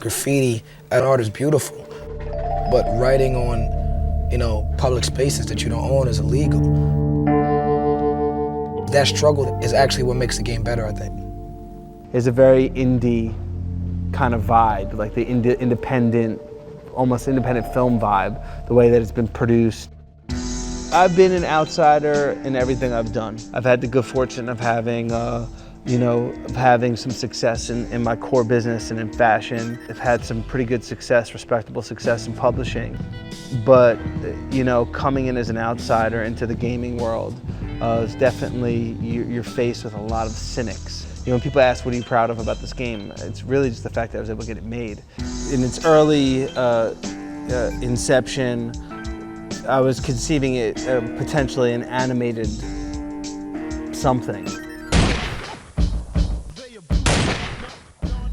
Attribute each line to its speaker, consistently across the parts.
Speaker 1: graffiti as an art is beautiful, but writing on, public spaces that you don't own is illegal. That struggle is actually what makes the game better, I think.
Speaker 2: It's a very indie kind of vibe, like the independent, almost independent film vibe, the way that it's been produced. I've been an outsider in everything I've done. I've had the good fortune of having, of having some success in my core business and in fashion. I've had some pretty good success, respectable success in publishing. But, coming in as an outsider into the gaming world is definitely, you're faced with a lot of cynics. When people ask, what are you proud of about this game? It's really just the fact that I was able to get it made. In its early inception, I was conceiving it potentially an animated something.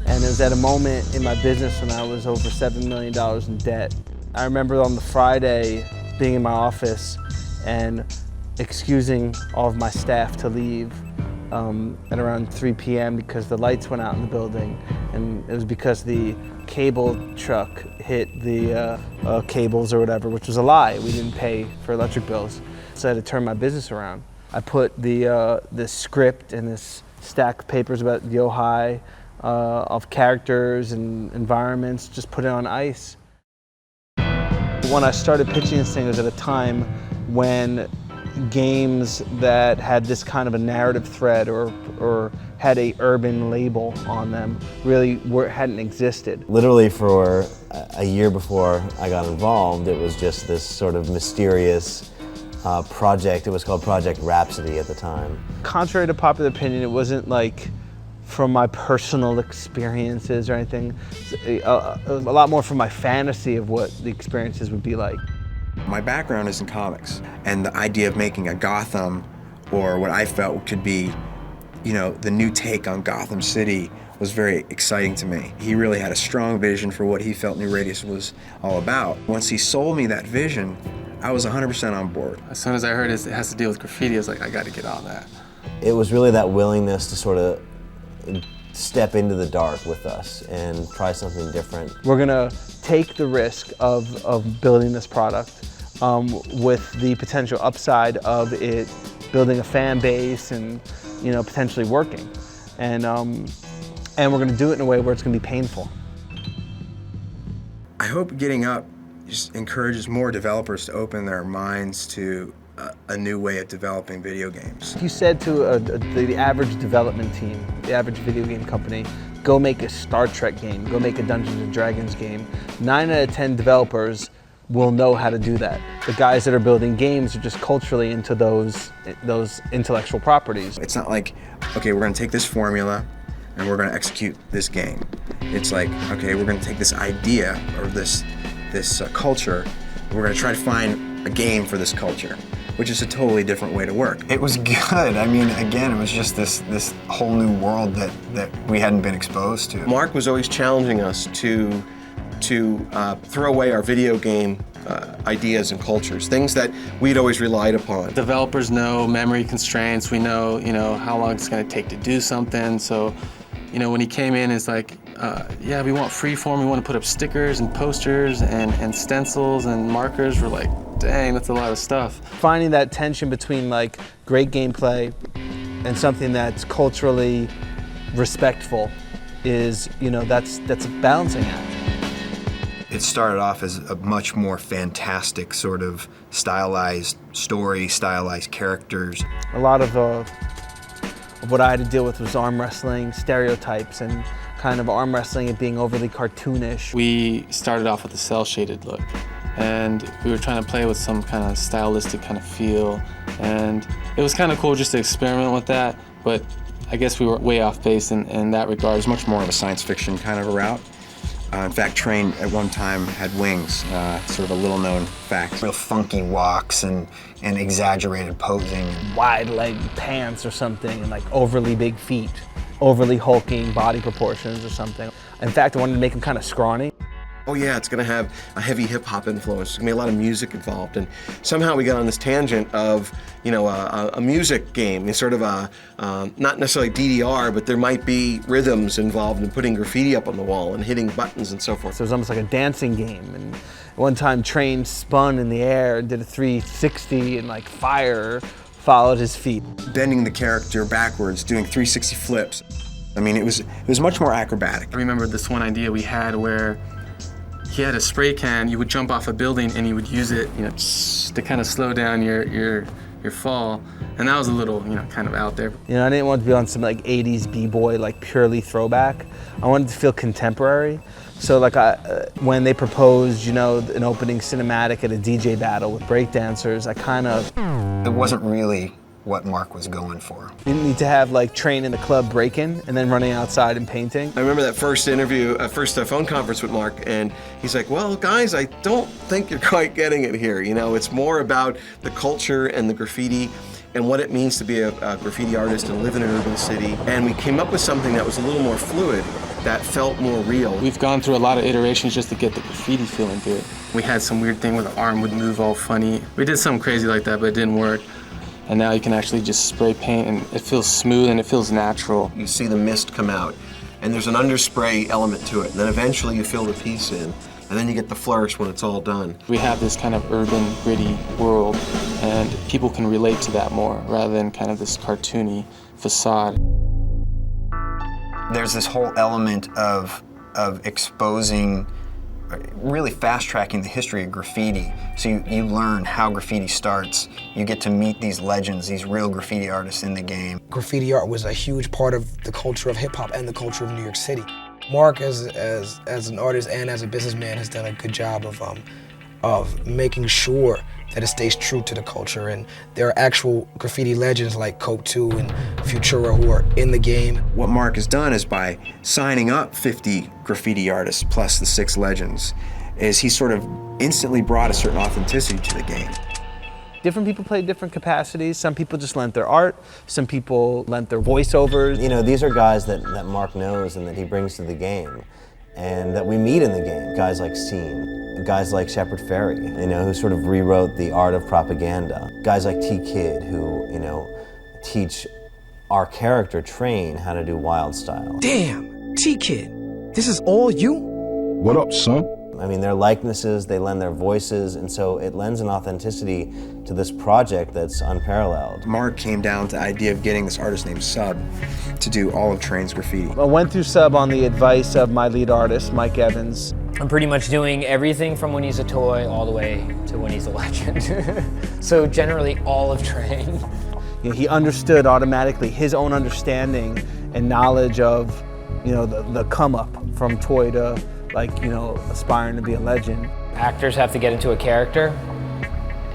Speaker 2: And it was at a moment in my business when I was over $7 million in debt. I remember on the Friday being in my office and excusing all of my staff to leave at around 3 p.m. because the lights went out in the building, and it was because the cable truck hit the cables or whatever, which was a lie. We didn't pay for electric bills, so I had to turn my business around. I put the script and this stack of papers about Yohai of characters and environments, just put it on ice. When I started pitching this thing, it was at a time when games that had this kind of a narrative thread or had a urban label on them really hadn't existed.
Speaker 3: Literally for a year before I got involved, it was just this sort of mysterious project. It was called Project Rhapsody at the time.
Speaker 2: Contrary to popular opinion, it wasn't like from my personal experiences or anything. It was a lot more from my fantasy of what the experiences would be like.
Speaker 4: My background is in comics, and the idea of making a Gotham, or what I felt could be, the new take on Gotham City, was very exciting to me. He really had a strong vision for what he felt New Radius was all about. Once he sold me that vision, I was 100% on board.
Speaker 5: As soon as I heard it has to deal with graffiti, I was like, I got to get on that.
Speaker 3: It was really that willingness to sort of step into the dark with us and try something different.
Speaker 2: We're gonna take the risk of building this product with the potential upside of it building a fan base and potentially working, and we're gonna do it in a way where it's gonna be painful.
Speaker 4: I hope Getting Up just encourages more developers to open their minds to a new way of developing video games.
Speaker 2: If you said to the average development team, the average video game company, go make a Star Trek game, go make a Dungeons and Dragons game, 9 out of 10 developers will know how to do that. The guys that are building games are just culturally into those intellectual properties.
Speaker 4: It's not like, okay, we're gonna take this formula and we're gonna execute this game. It's like, okay, we're gonna take this idea or this culture, we're gonna try to find a game for this culture, which is a totally different way to work.
Speaker 6: It was good. I mean, again, it was just this whole new world that we hadn't been exposed to.
Speaker 7: Marc was always challenging us to throw away our video game ideas and cultures, things that we'd always relied upon.
Speaker 5: Developers know memory constraints. We know, how long it's going to take to do something. So, when he came in, it's like, yeah, we want freeform. We want to put up stickers and posters and stencils and markers. We're like, dang, that's a lot of stuff.
Speaker 2: Finding that tension between like great gameplay and something that's culturally respectful is, that's a balancing act.
Speaker 6: It started off as a much more fantastic sort of stylized story, stylized characters.
Speaker 2: A lot of what I had to deal with was arm wrestling stereotypes and kind of arm wrestling it being overly cartoonish.
Speaker 5: We started off with a cel-shaded look, and we were trying to play with some kind of stylistic kind of feel, and it was kind of cool just to experiment with that, but I guess we were way off base in that regard.
Speaker 4: It's much more of a science fiction kind of a route. In fact, Train at one time had wings, sort of a little known fact.
Speaker 6: Real funky walks and exaggerated posing.
Speaker 2: Wide leg pants or something, and like overly big feet, overly hulking body proportions or something. In fact, I wanted to make him kind of scrawny.
Speaker 7: oh yeah, it's gonna have a heavy hip hop influence. There's gonna be a lot of music involved. And somehow we got on this tangent of, you know, a music game. It's sort of a, not necessarily DDR, but there might be rhythms involved in putting graffiti up on the wall and hitting buttons and so forth.
Speaker 2: So it was almost like a dancing game. And one time Train spun in the air and did a 360 and like fire followed his feet.
Speaker 4: Bending the character backwards, doing 360 flips. I mean, it was much more acrobatic.
Speaker 5: I remember this one idea we had where he had a spray can, you would jump off a building and you would use it, you know, to kind of slow down your fall. And that was a little, you know, kind of out there.
Speaker 2: You know, I didn't want to be on some like 80s b-boy, like purely throwback. I wanted to feel contemporary. So like when they proposed, you know, an opening cinematic at a DJ battle with breakdancers, I kind of...
Speaker 6: It wasn't really what Marc was going for.
Speaker 2: You need to have like Train in the club breaking and then running outside and painting.
Speaker 7: I remember that first interview, first phone conference with Marc, and he's like, well, guys, I don't think you're quite getting it here. You know, it's more about the culture and the graffiti and what it means to be a graffiti artist and live in an urban city. And we came up with something that was a little more fluid, that felt more real.
Speaker 5: We've gone through a lot of iterations just to get the graffiti feel into it. We had some weird thing where the arm would move all funny. We did something crazy like that, but it didn't work. And now you can actually just spray paint and it feels smooth and it feels natural.
Speaker 7: You see the mist come out and there's an underspray element to it. And then eventually you fill the piece in and then you get the flourish when it's all done.
Speaker 5: We have this kind of urban, gritty world and people can relate to that more rather than kind of this cartoony facade.
Speaker 6: There's this whole element of exposing, really fast-tracking the history of graffiti. So you learn how graffiti starts. You get to meet these legends, these real graffiti artists in the game.
Speaker 1: Graffiti art was a huge part of the culture of hip-hop and the culture of New York City. Marc, as an artist and as a businessman, has done a good job of making sure that it stays true to the culture. And there are actual graffiti legends like Coke 2 and Futura who are in the game.
Speaker 4: What Marc has done is by signing up 50 graffiti artists plus the 6 legends, is he sort of instantly brought a certain authenticity to the game.
Speaker 2: Different people play different capacities. Some people just lent their art. Some people lent their voiceovers.
Speaker 3: You know, these are guys that Marc knows and that he brings to the game and that we meet in the game. Guys like Scene, guys like Shepard Fairey, you know, who sort of rewrote the art of propaganda. Guys like T-Kid who, you know, teach our character Train how to do wild style.
Speaker 1: Damn, T-Kid, this is all you?
Speaker 8: What up, son?
Speaker 3: I mean, their likenesses, they lend their voices, and so it lends an authenticity to this project that's unparalleled.
Speaker 4: Marc came down to the idea of getting this artist named Sub to do all of Train's graffiti.
Speaker 2: I went through Sub on the advice of my lead artist, Mike Evans.
Speaker 9: I'm pretty much doing everything from when he's a toy all the way to when he's a legend. So generally all of Train.
Speaker 2: You know, he understood automatically his own understanding and knowledge of, you know, the come up from toy to, like, you know, aspiring to be a legend.
Speaker 9: Actors have to get into a character.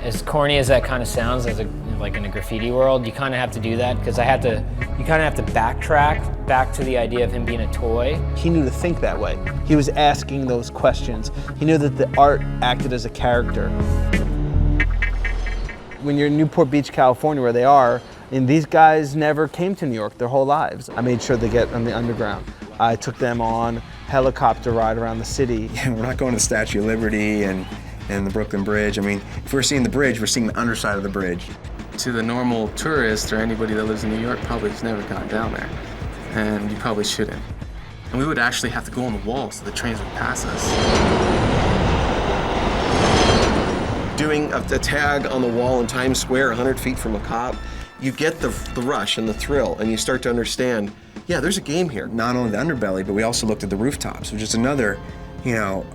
Speaker 9: As corny as that kind of sounds, like in a graffiti world, you kind of have to do that because you kind of have to backtrack back to the idea of him being a toy.
Speaker 2: He knew to think that way. He was asking those questions. He knew that the art acted as a character. When you're in Newport Beach, California, where they are, and these guys never came to New York their whole lives. I made sure they get on the underground. I took them on helicopter ride around the city.
Speaker 4: Yeah, we're not going to the Statue of Liberty and the Brooklyn Bridge. I mean, if we're seeing the bridge, we're seeing the underside of the bridge.
Speaker 5: To the normal tourist or anybody that lives in New York probably has never gone down there, and you probably shouldn't. And we would actually have to go on the wall so the trains would pass us.
Speaker 7: Doing a tag on the wall in Times Square 100 feet from a cop, you get the rush and the thrill, and you start to understand, yeah, there's a game here.
Speaker 4: Not only the underbelly, but we also looked at the rooftops, which is another, you know,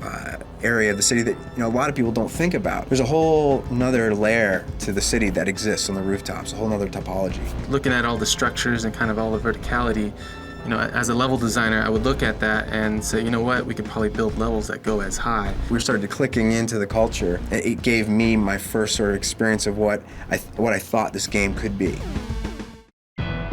Speaker 4: area of the city that, you know, a lot of people don't think about. There's a whole nother layer to the city that exists on the rooftops, a whole nother topology.
Speaker 5: Looking at all the structures and kind of all the verticality, you know, as a level designer, I would look at that and say, you know what, we could probably build levels that go as high.
Speaker 4: We started clicking into the culture. It gave me my first sort of experience of what I thought this game could be.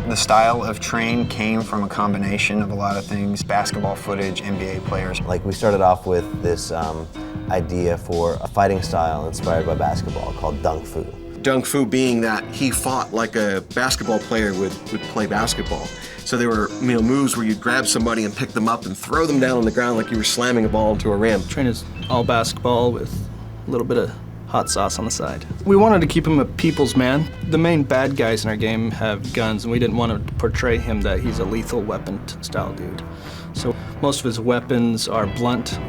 Speaker 6: The style of Train came from a combination of a lot of things, basketball footage, NBA players.
Speaker 3: Like, we started off with this idea for a fighting style inspired by basketball called Dunk Fu.
Speaker 7: Dunk Fu being that he fought like a basketball player would play basketball. So there were moves where you'd grab somebody and pick them up and throw them down on the ground like you were slamming a ball into a rim.
Speaker 8: Training's all basketball with a little bit of hot sauce on the side. We wanted to keep him a people's man. The main bad guys in our game have guns, and we didn't want to portray him that he's a lethal weapon style dude. So most of his weapons are blunt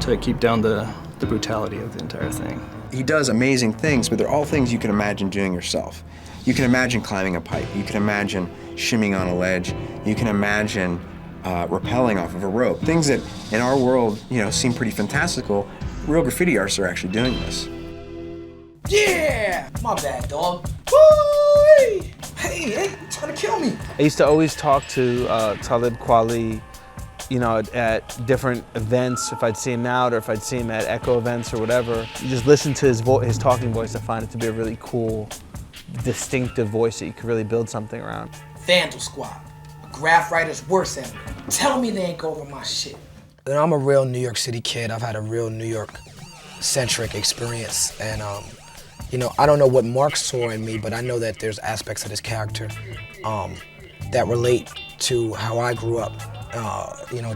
Speaker 8: to keep down the brutality of the entire thing.
Speaker 4: He does amazing things, but they're all things you can imagine doing yourself. You can imagine climbing a pipe. You can imagine shimmying on a ledge. You can imagine rappelling off of a rope. Things that in our world, seem pretty fantastical. Real graffiti artists are actually doing this.
Speaker 1: Yeah! My bad, dog. Woo! Hey, you trying to kill me?
Speaker 2: I used to always talk to Talib Kweli, at different events, if I'd see him out or if I'd see him at Ecko events or whatever. You just listen to his talking voice. I find it to be a really cool, distinctive voice that you could really build something around.
Speaker 1: Vandal Squad, a graph writer's worst enemy. Tell me they ain't go over my shit. I'm a real New York City kid. I've had a real New York-centric experience, and I don't know what Marc saw in me, but I know that there's aspects of his character that relate to how I grew up.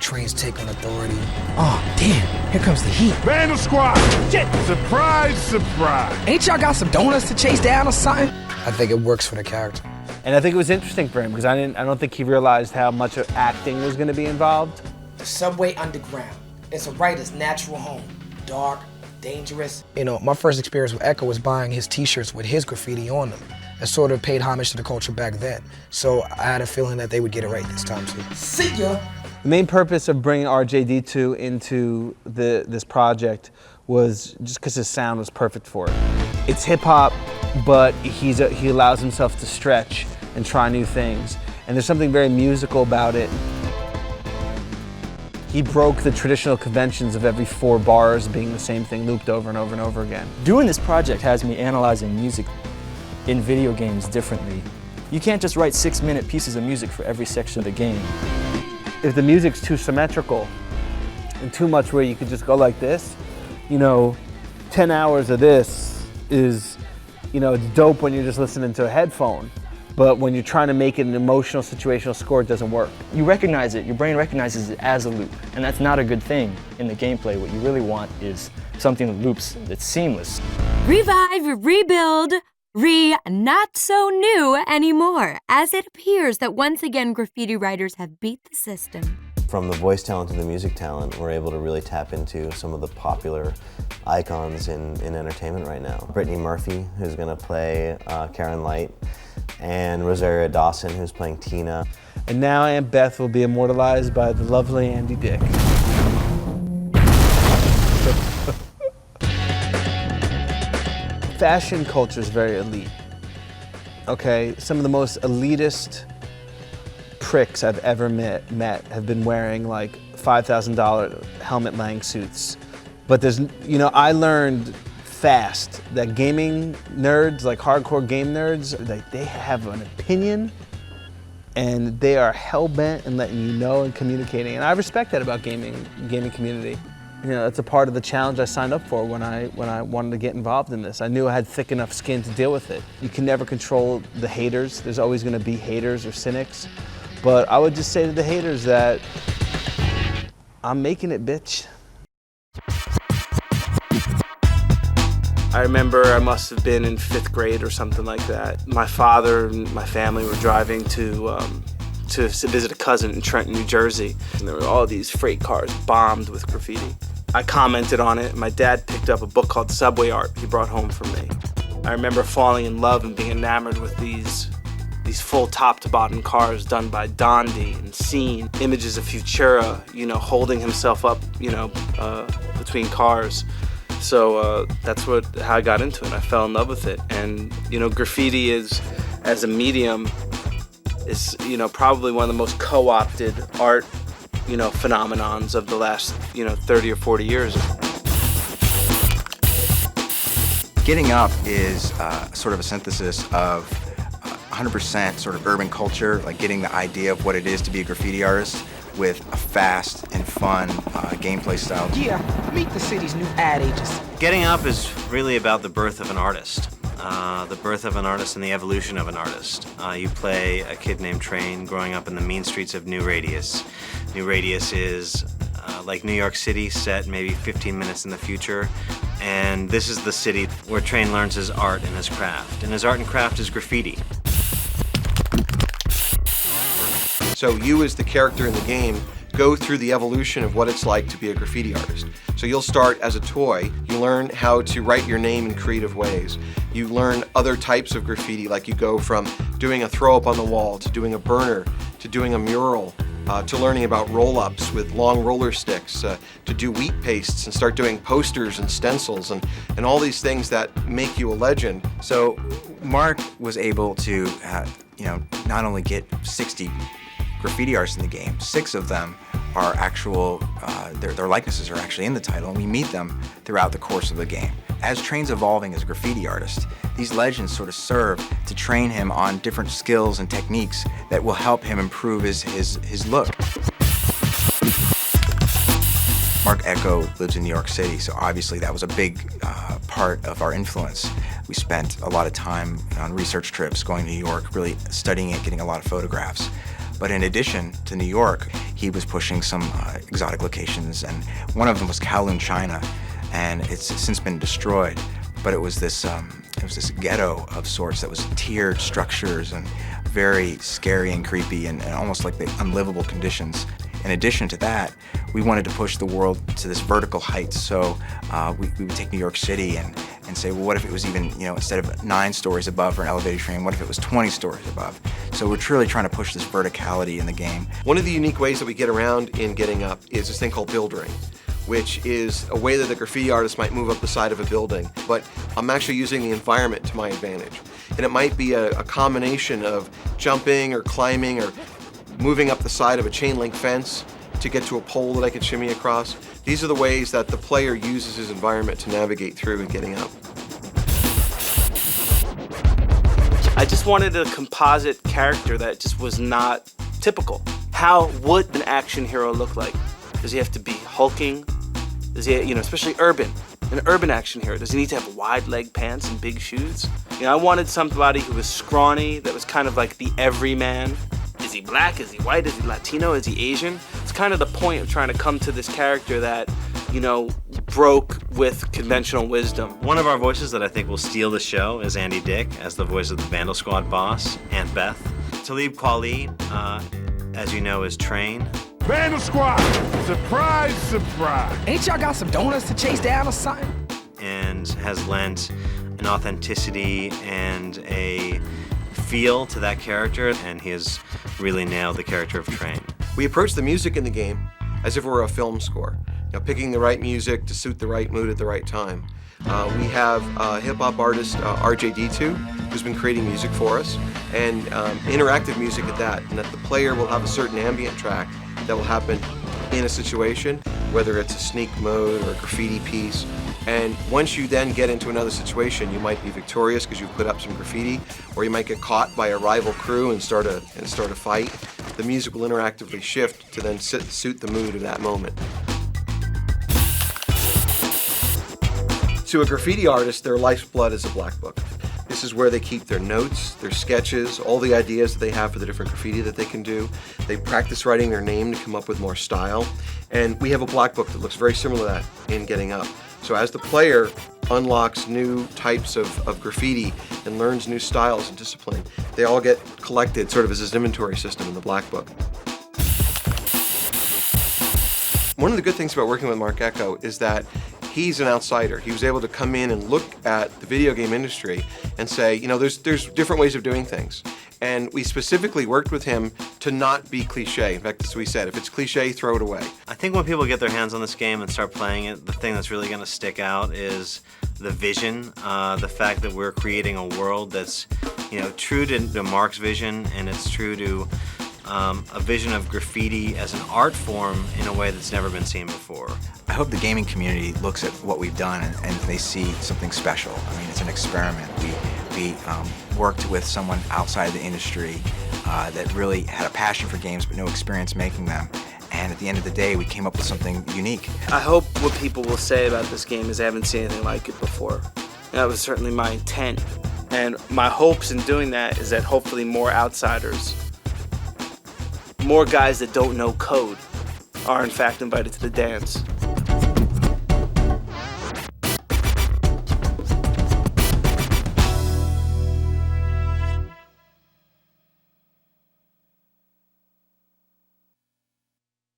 Speaker 1: Trains take on authority. Oh, damn, here comes the heat.
Speaker 10: Vandal Squad! Shit! Surprise, surprise!
Speaker 1: Ain't y'all got some donuts to chase down or something? I think it works for the character.
Speaker 2: And I think it was interesting for him because I don't think he realized how much of acting was going to be involved.
Speaker 1: The subway underground. It's a writer's natural home. Dark, dangerous. My first experience with Ecko was buying his t-shirts with his graffiti on them. It sort of paid homage to the culture back then. So I had a feeling that they would get it right this time too. See ya!
Speaker 2: The main purpose of bringing RJD2 into this project was just because his sound was perfect for it. It's hip hop, but he allows himself to stretch and try new things. And there's something very musical about it. He broke the traditional conventions of every 4 bars being the same thing looped over and over and over again.
Speaker 11: Doing this project has me analyzing music in video games differently. You can't just write 6-minute pieces of music for every section of the game.
Speaker 2: If the music's too symmetrical and too much where you could just go like this, 10 hours of this is, it's dope when you're just listening to a headphone. But when you're trying to make it an emotional, situational score, it doesn't work.
Speaker 11: You recognize it, your brain recognizes it as a loop, and that's not a good thing in the gameplay. What you really want is something that loops, that's seamless.
Speaker 12: Revive, rebuild, not so new anymore, as it appears that once again graffiti writers have beat the system.
Speaker 3: From the voice talent to the music talent, we're able to really tap into some of the popular icons in entertainment right now. Brittany Murphy, who's gonna play Karen Light, and Rosario Dawson, who's playing Tina.
Speaker 2: And now Aunt Beth will be immortalized by the lovely Andy Dick. Fashion culture is very elite. Okay, some of the most elitist pricks I've ever met have been wearing like $5,000 helmet Lang suits. But I learned fast that gaming nerds, like hardcore game nerds, they have an opinion and they are hell-bent in letting you know and communicating. And I respect that about gaming community. It's a part of the challenge I signed up for when I wanted to get involved in this. I knew I had thick enough skin to deal with it. You can never control the haters. There's always gonna be haters or cynics. But I would just say to the haters that I'm making it, bitch. I remember I must have been in 5th grade or something like that. My father and my family were driving to visit a cousin in Trenton, New Jersey. And there were all these freight cars bombed with graffiti. I commented on it. My dad picked up a book called Subway Art he brought home for me. I remember falling in love and being enamored with these full top-to-bottom cars done by Dondi and Scene. Images of Futura, holding himself up, between cars. So that's how I got into it. I fell in love with it. And, graffiti as a medium is, probably one of the most co-opted art, phenomenons of the last, 30 or 40 years.
Speaker 6: Getting Up is sort of a synthesis of 100% sort of urban culture, like getting the idea of what it is to be a graffiti artist with a fast and fun gameplay style.
Speaker 1: Yeah, meet the city's new ad agency.
Speaker 3: Getting Up is really about the birth of an artist. the birth of an artist and the evolution of an artist. You play a kid named Train growing up in the mean streets of New Radius. New Radius is like New York City, set maybe 15 minutes in the future. And this is the city where Train learns his art and his craft. And his art and craft is graffiti.
Speaker 7: So you, as the character in the game, go through the evolution of what it's like to be a graffiti artist. So you'll start as a toy. You learn how to write your name in creative ways. You learn other types of graffiti, like you go from doing a throw up on the wall to doing a burner to doing a mural, to learning about roll-ups with long roller sticks, to do wheat pastes and start doing posters and stencils and all these things that make you a legend.
Speaker 6: So Marc was able to, not only get 60 graffiti artists in the game, 6 of them are actual, their likenesses are actually in the title, and we meet them throughout the course of the game. As Train's evolving as a graffiti artist, these legends sort of serve to train him on different skills and techniques that will help him improve his look. Marc Ecko lives in New York City, so obviously that was a big part of our influence. We spent a lot of time on research trips going to New York, really studying it, getting a lot of photographs. But in addition to New York, he was pushing some exotic locations, and one of them was Kowloon, China, and it's since been destroyed. But it was this ghetto of sorts that was tiered structures and very scary and creepy and almost like the unlivable conditions. In addition to that, we wanted to push the world to this vertical height, so we would take New York City and say, well, what if it was even, instead of 9 stories above for an elevated train, what if it was 20 stories above? So we're truly trying to push this verticality in the game.
Speaker 7: One of the unique ways that we get around in Getting Up is this thing called buildering, which is a way that the graffiti artist might move up the side of a building, but I'm actually using the environment to my advantage. And it might be a combination of jumping or climbing or moving up the side of a chain link fence to get to a pole that I can shimmy across. These are the ways that the player uses his environment to navigate through and Getting Up.
Speaker 2: I just wanted a composite character that just was not typical. How would an action hero look like? Does he have to be hulking? Does he, especially urban? An urban action hero, does he need to have wide leg pants and big shoes? I wanted somebody who was scrawny, that was kind of like the everyman. Is he black? Is he white? Is he Latino? Is he Asian? It's kind of the point of trying to come to this character that, broke with conventional wisdom.
Speaker 3: One of our voices that I think will steal the show is Andy Dick as the voice of the Vandal Squad boss, Aunt Beth. Talib Kweli, as you know, is Train.
Speaker 10: Vandal Squad! Surprise, surprise!
Speaker 1: Ain't y'all got some donuts to chase down or something?
Speaker 3: And has lent an authenticity and a feel to that character, and he has really nailed the character of Train.
Speaker 7: We approach the music in the game as if it were a film score, picking the right music to suit the right mood at the right time. We have hip-hop artist RJD2, who's been creating music for us, and interactive music at that, and that the player will have a certain ambient track that will happen in a situation, whether it's a sneak mode or a graffiti piece. And once you then get into another situation, you might be victorious because you've put up some graffiti, or you might get caught by a rival crew and start a fight. The music will interactively shift to then suit the mood of that moment. To a graffiti artist, their lifeblood is a black book. This is where they keep their notes, their sketches, all the ideas that they have for the different graffiti that they can do. They practice writing their name to come up with more style. And we have a black book that looks very similar to that in Getting Up. So as the player unlocks new types of graffiti and learns new styles and discipline, they all get collected sort of as this inventory system in the black book. One of the good things about working with Marc Ecko is that he's an outsider. He was able to come in and look at the video game industry and say, there's different ways of doing things. And we specifically worked with him to not be cliche. In fact, as we said, if it's cliche, throw it away.
Speaker 3: I think when people get their hands on this game and start playing it, the thing that's really going to stick out is the vision, the fact that we're creating a world that's, true to Marc's vision, and it's true to a vision of graffiti as an art form in a way that's never been seen before.
Speaker 6: I hope the gaming community looks at what we've done and they see something special. It's an experiment. We worked with someone outside the industry that really had a passion for games but no experience making them. And at the end of the day, we came up with something unique.
Speaker 2: I hope what people will say about this game is they haven't seen anything like it before. That was certainly my intent And my hopes in doing that is that hopefully more outsiders, more guys that don't know code, are in fact invited to the dance.